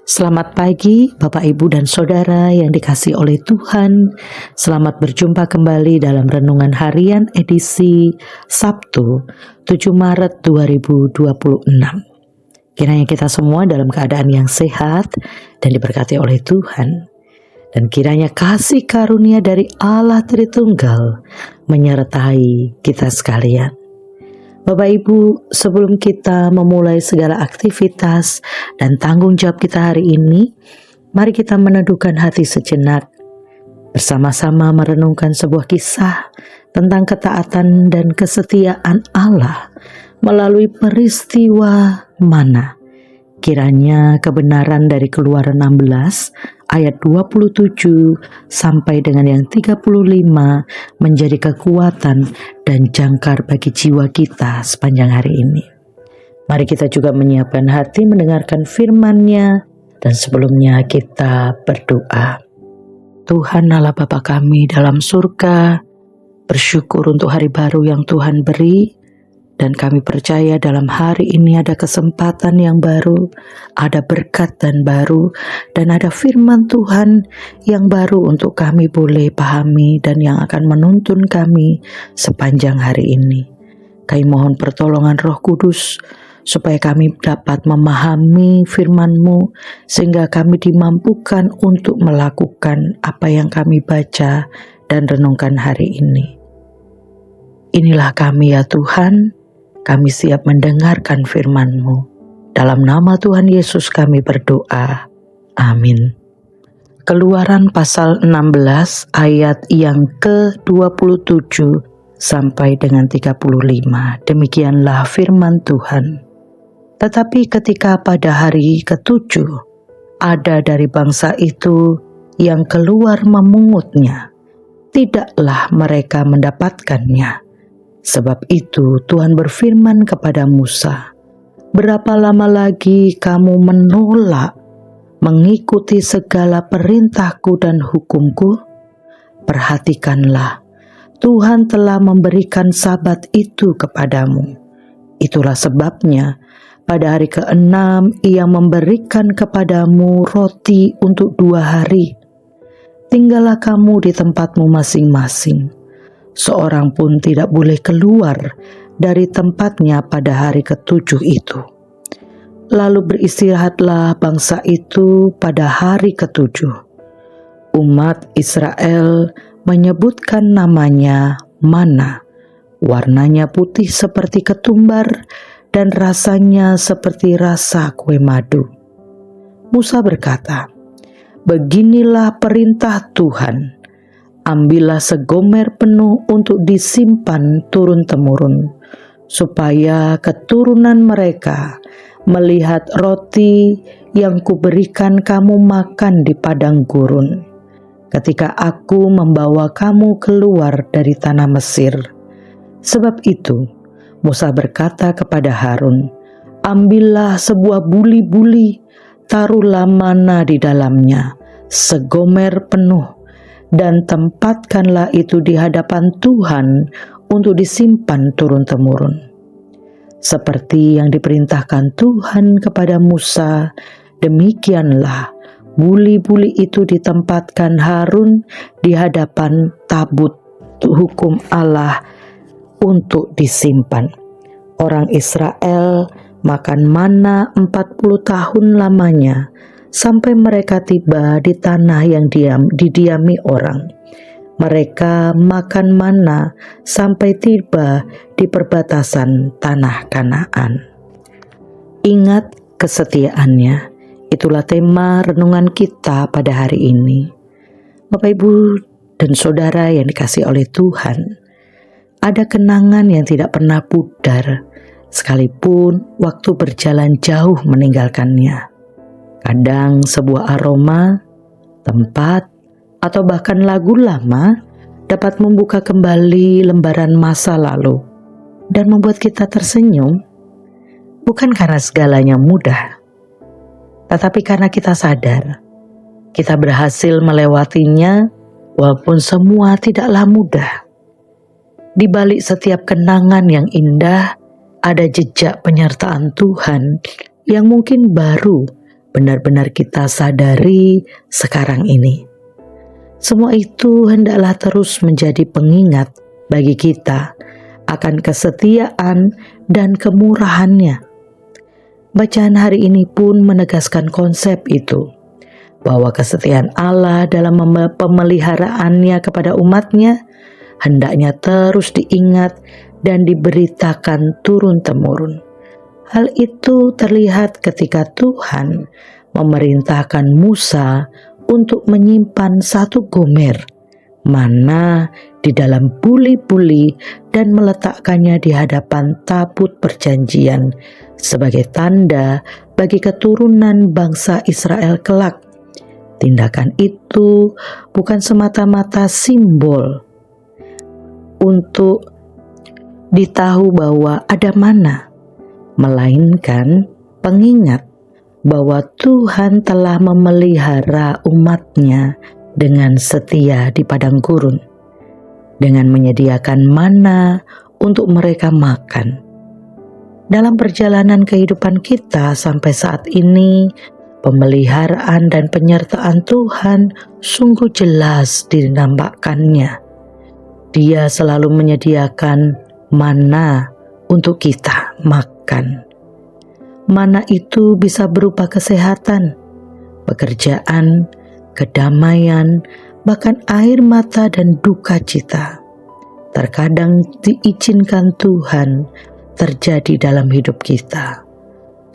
Selamat pagi Bapak Ibu dan Saudara yang dikasihi oleh Tuhan. Selamat berjumpa kembali dalam Renungan Harian edisi Sabtu 7 Maret 2026. Kiranya kita semua dalam keadaan yang sehat dan diberkati oleh Tuhan. Dan kiranya kasih karunia dari Allah Tritunggal menyertai kita sekalian. Bapak Ibu, sebelum kita memulai segala aktivitas dan tanggung jawab kita hari ini, mari kita meneduhkan hati sejenak, bersama-sama merenungkan sebuah kisah tentang ketaatan dan kesetiaan Allah melalui peristiwa mana. Kiranya kebenaran dari Keluaran 16 ayat 27 sampai dengan yang 35 menjadi kekuatan dan jangkar bagi jiwa kita sepanjang hari ini. Mari kita juga menyiapkan hati mendengarkan firman-Nya, dan sebelumnya kita berdoa. Tuhan Allah Bapa kami dalam surga, bersyukur untuk hari baru yang Tuhan beri. Dan kami percaya dalam hari ini ada kesempatan yang baru, ada berkat dan baru, dan ada firman Tuhan yang baru untuk kami boleh pahami dan yang akan menuntun kami sepanjang hari ini. Kami mohon pertolongan Roh Kudus supaya kami dapat memahami firman-Mu sehingga kami dimampukan untuk melakukan apa yang kami baca dan renungkan hari ini. Inilah kami ya Tuhan. Kami siap mendengarkan firman-Mu. Dalam nama Tuhan Yesus kami berdoa. Amin. Keluaran pasal 16 ayat yang ke-27 sampai dengan 35. Demikianlah firman Tuhan. Tetapi ketika pada hari ke-7 ada dari bangsa itu yang keluar memungutnya, tidaklah mereka mendapatkannya. Sebab itu Tuhan berfirman kepada Musa, "Berapa lama lagi kamu menolak mengikuti segala perintahku dan hukumku? Perhatikanlah, Tuhan telah memberikan Sabat itu kepadamu. Itulah sebabnya pada hari ke-6 Ia memberikan kepadamu roti untuk 2 hari. Tinggallah kamu di tempatmu masing-masing. Seorang pun tidak boleh keluar dari tempatnya pada hari ke-7 itu. Lalu beristirahatlah bangsa itu pada hari ke-7. Umat Israel menyebutkan namanya mana. Warnanya putih seperti ketumbar dan rasanya seperti rasa kue madu. Musa berkata, "Beginilah perintah Tuhan. Ambillah segomer penuh untuk disimpan turun-temurun, supaya keturunan mereka melihat roti yang kuberikan kamu makan di padang gurun, ketika aku membawa kamu keluar dari tanah Mesir." Sebab itu Musa berkata kepada Harun, "Ambillah sebuah buli-buli, taruhlah mana di dalamnya, segomer penuh, dan tempatkanlah itu di hadapan Tuhan untuk disimpan turun-temurun." Seperti yang diperintahkan Tuhan kepada Musa, demikianlah buli-buli itu ditempatkan Harun di hadapan tabut hukum Allah untuk disimpan. Orang Israel makan mana 40 tahun lamanya, sampai mereka tiba di tanah yang didiami orang. Mereka makan mana sampai tiba di perbatasan tanah Kanaan. Ingat kesetiaannya. Itulah tema renungan kita pada hari ini. Bapak Ibu dan Saudara yang dikasihi oleh Tuhan, ada kenangan yang tidak pernah pudar, sekalipun waktu berjalan jauh meninggalkannya. Kadang sebuah aroma, tempat, atau bahkan lagu lama dapat membuka kembali lembaran masa lalu dan membuat kita tersenyum, bukan karena segalanya mudah, tetapi karena kita sadar kita berhasil melewatinya walaupun semua tidaklah mudah. Di balik setiap kenangan yang indah, ada jejak penyertaan Tuhan yang mungkin baru benar-benar kita sadari sekarang ini. Semua itu hendaklah terus menjadi pengingat bagi kita akan kesetiaan dan kemurahan-Nya. Bacaan hari ini pun menegaskan konsep itu, bahwa kesetiaan Allah dalam pemeliharaannya kepada umat-Nya hendaknya terus diingat dan diberitakan turun-temurun. Hal itu terlihat ketika Tuhan memerintahkan Musa untuk menyimpan 1 gomer mana di dalam buli-buli dan meletakkannya di hadapan tabut perjanjian sebagai tanda bagi keturunan bangsa Israel kelak. Tindakan itu bukan semata-mata simbol untuk ditahu bahwa ada mana, melainkan pengingat bahwa Tuhan telah memelihara umat-Nya dengan setia di padang gurun, dengan menyediakan mana untuk mereka makan. Dalam perjalanan kehidupan kita sampai saat ini, pemeliharaan dan penyertaan Tuhan sungguh jelas dinampakkannya. Dia selalu menyediakan mana untuk kita makan. Mana itu bisa berupa kesehatan, pekerjaan, kedamaian, bahkan air mata dan duka cita. Terkadang diizinkan Tuhan terjadi dalam hidup kita.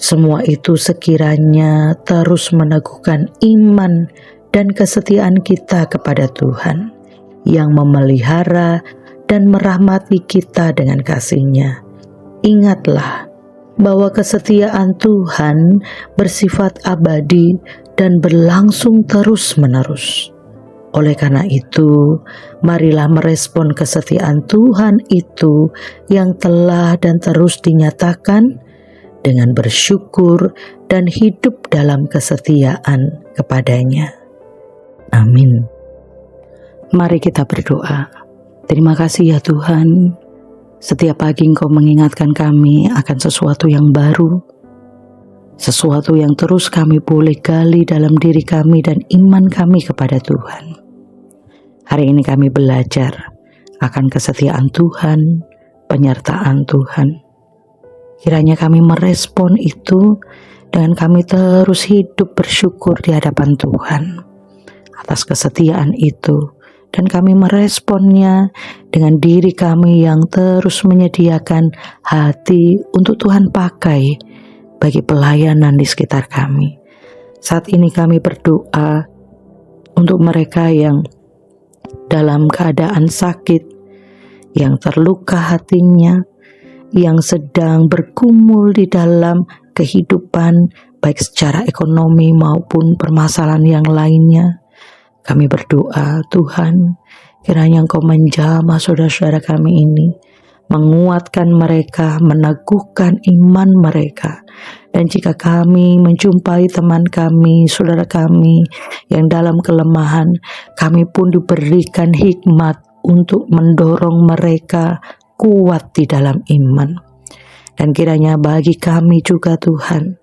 Semua itu sekiranya terus meneguhkan iman dan kesetiaan kita kepada Tuhan yang memelihara dan merahmati kita dengan kasih-Nya. Ingatlah bahwa kesetiaan Tuhan bersifat abadi dan berlangsung terus-menerus. Oleh karena itu, marilah merespon kesetiaan Tuhan itu yang telah dan terus dinyatakan dengan bersyukur dan hidup dalam kesetiaan kepadanya. Amin. Mari kita berdoa. Terima kasih ya Tuhan, setiap pagi Engkau mengingatkan kami akan sesuatu yang baru, sesuatu yang terus kami boleh gali dalam diri kami dan iman kami kepada Tuhan. Hari ini kami belajar akan kesetiaan Tuhan, penyertaan Tuhan. Kiranya kami merespon itu dengan kami terus hidup bersyukur di hadapan Tuhan atas kesetiaan itu. Dan kami meresponnya dengan diri kami yang terus menyediakan hati untuk Tuhan pakai bagi pelayanan di sekitar kami. Saat ini kami berdoa untuk mereka yang dalam keadaan sakit, yang terluka hatinya, yang sedang bergumul di dalam kehidupan baik secara ekonomi maupun permasalahan yang lainnya. Kami berdoa, Tuhan, kiranya Engkau menjamah saudara-saudara kami ini, menguatkan mereka, meneguhkan iman mereka. Dan jika kami menjumpai teman kami, saudara kami yang dalam kelemahan, kami pun diberikan hikmat untuk mendorong mereka kuat di dalam iman. Dan kiranya bagi kami juga Tuhan,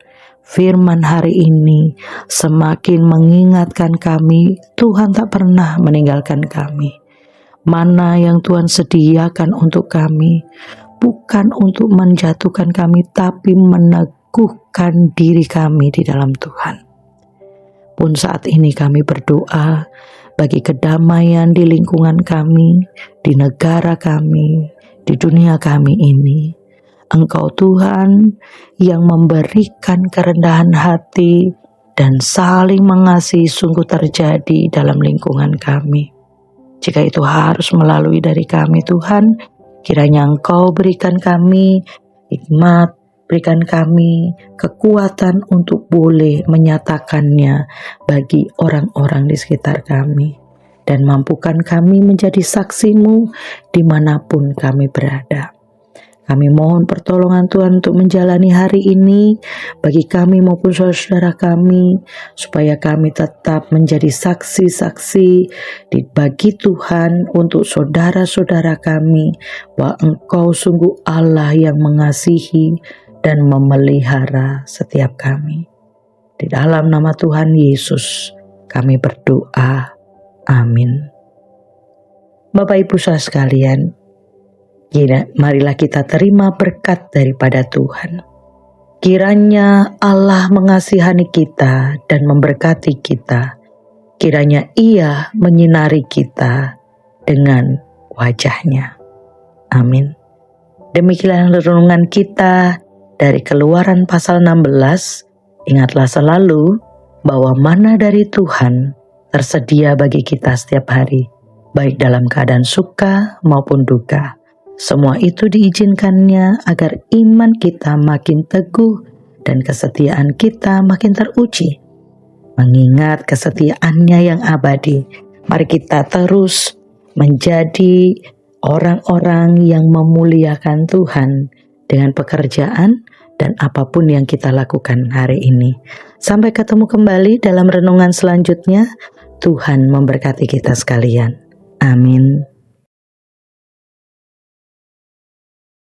firman hari ini semakin mengingatkan kami, Tuhan tak pernah meninggalkan kami. Mana yang Tuhan sediakan untuk kami, bukan untuk menjatuhkan kami, tapi meneguhkan diri kami di dalam Tuhan. Pun saat ini kami berdoa bagi kedamaian di lingkungan kami, di negara kami, di dunia kami ini. Engkau Tuhan yang memberikan kerendahan hati dan saling mengasihi sungguh terjadi dalam lingkungan kami. Jika itu harus melalui dari kami Tuhan, kiranya Engkau berikan kami hikmat, berikan kami kekuatan untuk boleh menyatakannya bagi orang-orang di sekitar kami. Dan mampukan kami menjadi saksi-Mu dimanapun kami berada. Kami mohon pertolongan Tuhan untuk menjalani hari ini bagi kami maupun saudara-saudara kami, supaya kami tetap menjadi saksi-saksi bagi Tuhan untuk saudara-saudara kami, bahwa Engkau sungguh Allah yang mengasihi dan memelihara setiap kami. Di dalam nama Tuhan Yesus kami berdoa. Amin. Bapak Ibu Saudara sekalian, marilah kita terima berkat daripada Tuhan. Kiranya Allah mengasihani kita dan memberkati kita. Kiranya Ia menyinari kita dengan wajah-Nya. Amin. Demikianlah renungan kita dari Keluaran pasal 16. Ingatlah selalu bahwa mana dari Tuhan tersedia bagi kita setiap hari, baik dalam keadaan suka maupun duka. Semua itu diizinkannya agar iman kita makin teguh dan kesetiaan kita makin teruji. Mengingat kesetiaannya yang abadi, mari kita terus menjadi orang-orang yang memuliakan Tuhan dengan pekerjaan dan apapun yang kita lakukan hari ini. Sampai ketemu kembali dalam renungan selanjutnya. Tuhan memberkati kita sekalian. Amin.